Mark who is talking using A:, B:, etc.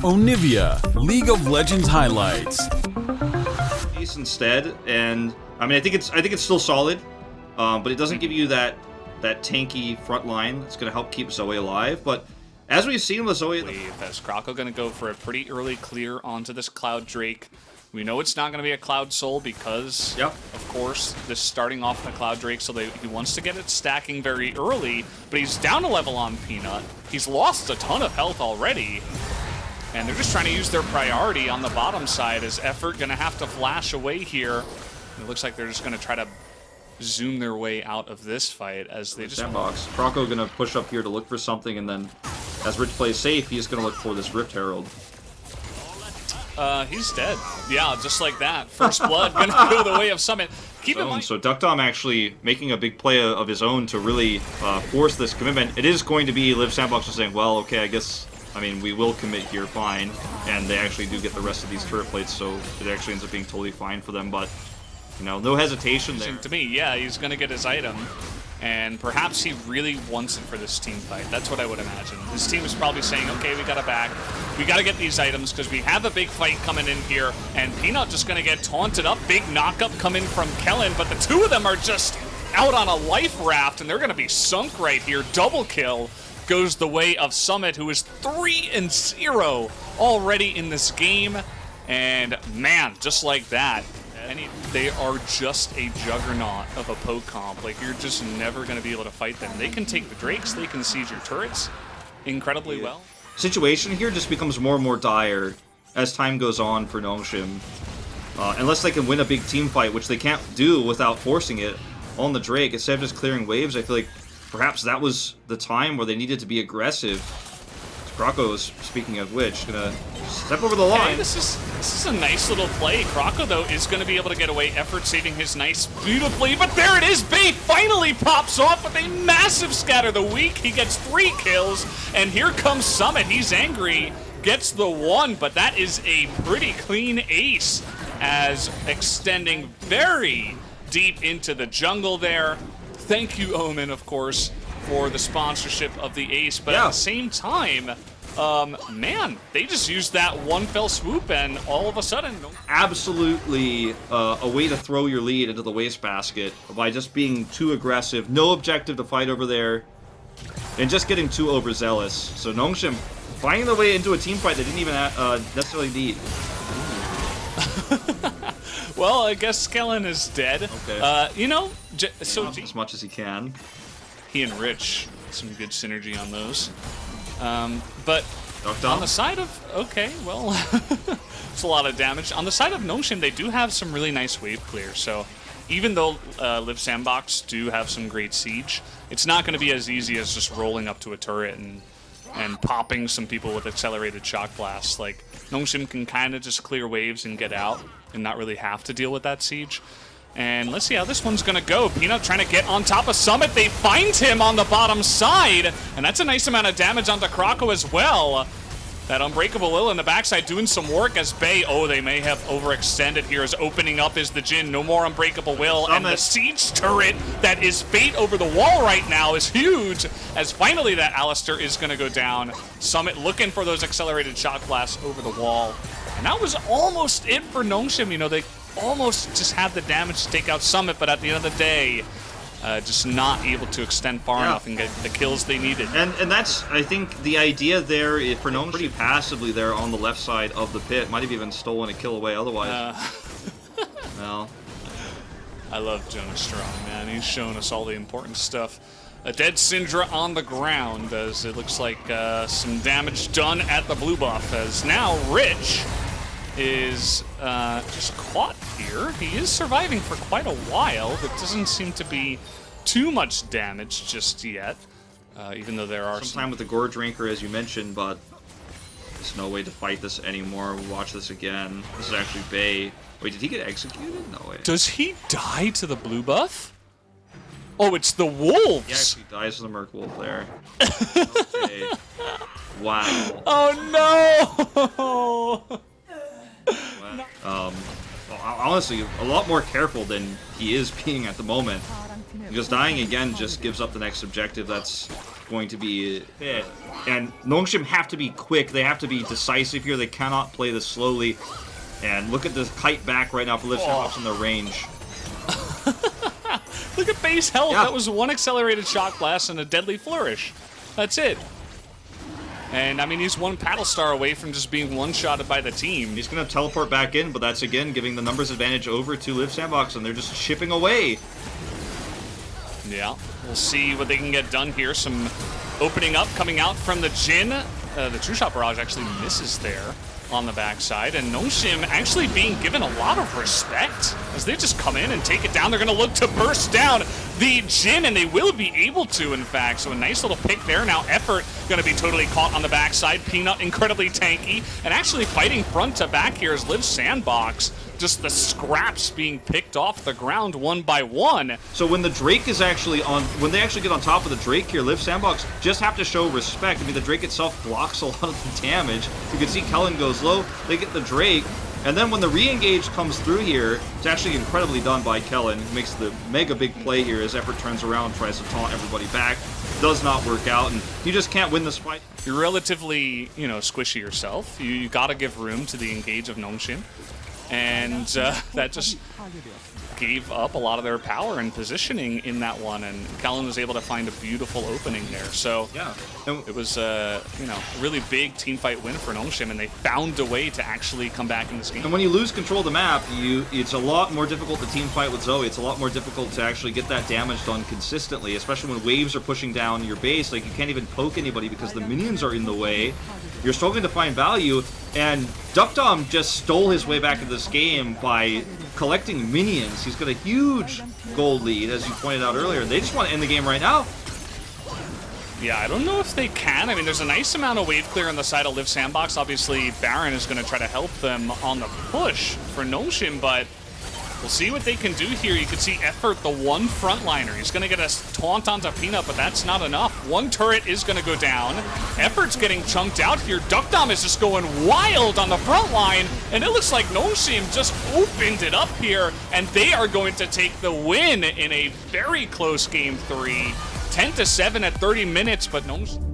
A: Onivia, League of Legends highlights.
B: Instead, and I mean, I think it's still solid, but it doesn't give you that tanky front line that's going to help keep Zoe alive. But as we've seen with Zoe,
C: as Kroko going to go for a pretty early clear onto this Cloud Drake. We know it's not going to be a Cloud Soul because, of course, this starting off in a Cloud Drake, so he wants to get it stacking very early, but he's down a level on Peanut. He's lost a ton of health already, and they're just trying to use their priority on the bottom side. Is Effort going to have to flash away here? It looks like they're just going to try to zoom their way out of this fight as they just...
B: Sandbox. Kroko going to push up here to look for something, and then as Rich plays safe, he's going to look for this Rift Herald.
C: He's dead. Yeah, just like that. First blood gonna go the way of Summit. Keep in mind.
B: So Duckdom actually making a big play of his own to really force this commitment. It is going to be Liiv SANDBOX just saying, well, okay, I mean, we will commit here, fine. And they actually do get the rest of these turret plates, so it actually ends up being totally fine for them. But, you know, no hesitation there.
C: To me, yeah, he's gonna get his item. And perhaps he really wants it for this team fight. That's what I would imagine. His team is probably saying, okay, we gotta back. We gotta get these items because we have a big fight coming in here. And Peanut just gonna get taunted up. Big knockup coming from Kellen, but the two of them are just out on a life raft and they're gonna be sunk right here. Double kill goes the way of Summit, who is 3-0 already in this game. And man, just like that, they are just a juggernaut of a poke comp. Like, you're just never going to be able to fight them. They can take the Drakes, they can siege your turrets incredibly well.
B: Situation here just becomes more and more dire as time goes on for Nongshim. Unless they can win a big team fight, which they can't do without forcing it on the Drake, instead of just clearing waves, I feel like perhaps that was the time where they needed to be aggressive. Kroko, speaking of which, gonna step over the line.
C: Hey, this is a nice little play. Kroko, though, is gonna be able to get away. Effort saving his nice beautifully, but there it is. Bait finally pops off with a massive scatter the weak. He gets 3 kills, and here comes Summit. He's angry, gets the 1, but that is a pretty clean ace as extending very deep into the jungle there. Thank you, Omen, of course, for the sponsorship of the ace, but at the same time, man, they just used that one fell swoop and all of a sudden...
B: Absolutely a way to throw your lead into the wastebasket by just being too aggressive, no objective to fight over there, and just getting too overzealous. So Nongshim finding their way into a team fight they didn't even necessarily need.
C: Well, I guess Skellen is dead.
B: Okay.
C: You know, so
B: as much as he can.
C: He and Rich, some good synergy on those. But on the side of, okay, well, it's a lot of damage. On the side of Nongshim, they do have some really nice wave clear. So even though Liiv SANDBOX do have some great siege, it's not going to be as easy as just rolling up to a turret and popping some people with accelerated shock blasts. Like, Nongshim can kind of just clear waves and get out and not really have to deal with that siege. And let's see how this one's gonna go. Peanut trying to get on top of Summit. They find him on the bottom side, and that's a nice amount of damage onto Kroko as well. That Unbreakable Will in the backside doing some work as Bay, oh, they may have overextended here as opening up is the Jhin. No more Unbreakable Will, and the siege turret that is Fate over the wall right now is huge, as finally that Alistair is gonna go down. Summit looking for those accelerated shock blasts over the wall. And that was almost it for Nongshim. You know, they almost just had the damage to take out Summit, but at the end of the day, just not able to extend far enough and get the kills they needed.
B: And that's, I think, the idea there for Nongshim pretty passively there on the left side of the pit. Might have even stolen a kill away otherwise. No.
C: I love Jonas Strong, man. He's showing us all the important stuff. A dead Syndra on the ground as it looks like some damage done at the blue buff, as now Rich is just caught here. He is surviving for quite a while. There doesn't seem to be too much damage just yet, even though there are
B: some time with the Gore Drinker, as you mentioned, but there's no way to fight this anymore. We'll watch this again. This is actually Bay. Wait, did he get executed? No way.
C: Does he die to the blue buff? Oh, it's the wolves!
B: He actually dies to the Merc Wolf there. Okay. Wow.
C: Oh no!
B: Honestly, a lot more careful than he is being at the moment. Because dying again just gives up the next objective. That's going to be it. And Nongshim have to be quick. They have to be decisive here. They cannot play this slowly. And look at this kite back right now for Liiv SANDBOX in the range.
C: Look at base health.
B: Yeah.
C: That was one accelerated shock blast and a deadly flourish. That's it. And, I mean, he's one paddle star away from just being one-shotted by the team.
B: He's going to teleport back in, but that's, again, giving the numbers advantage over to Liiv SANDBOX, and they're just chipping away.
C: Yeah, we'll see what they can get done here. Some opening up coming out from the Jhin. The True Shot Barrage actually misses there on the backside, and Nongshim actually being given a lot of respect as they just come in and take it down. They're going to look to burst down the Jhin, and they will be able to, in fact. So a nice little pick there. Now Effort going to be totally caught on the backside. Peanut incredibly tanky, and actually fighting front to back here is Liiv SANDBOX. Just the scraps being picked off the ground one by one.
B: So when the Drake is actually on, when they actually get on top of the Drake here, Liiv SANDBOX just have to show respect. I mean, the Drake itself blocks a lot of the damage. You can see Kellen goes low, they get the Drake, and then when the re-engage comes through here, it's actually incredibly done by Kellen. He makes the mega big play here as Effort turns around, tries to taunt everybody back. Does not work out, and you just can't win this fight.
C: You're relatively, you know, squishy yourself. You gotta give room to the engage of Nongshim. And that just gave up a lot of their power and positioning in that one, and Kellen was able to find a beautiful opening there. So
B: yeah,
C: it was you know, a really big team fight win for Nongshim, and they found a way to actually come back in this game.
B: And when you lose control of the map, it's a lot more difficult to team fight with Zoe. It's a lot more difficult to actually get that damage done consistently, especially when waves are pushing down your base. Like, you can't even poke anybody because the minions are in the way. You're struggling to find value, and DuckDom just stole his way back into this game by collecting minions. He's got a huge gold lead, as you pointed out earlier. They just want to end the game right now.
C: Yeah, I don't know if they can. I mean, there's a nice amount of wave clear on the side of Liiv SANDBOX. Obviously, Baron is going to try to help them on the push for Nongshim, but we'll see what they can do here. You can see Effort, the one frontliner. He's going to get a taunt onto Peanut, but that's not enough. One turret is going to go down. Effort's getting chunked out here. DuckDom is just going wild on the front line, and it looks like Nongshim just opened it up here, and they are going to take the win in a very close Game 3. 10-7 at 30 minutes, but Nongshim...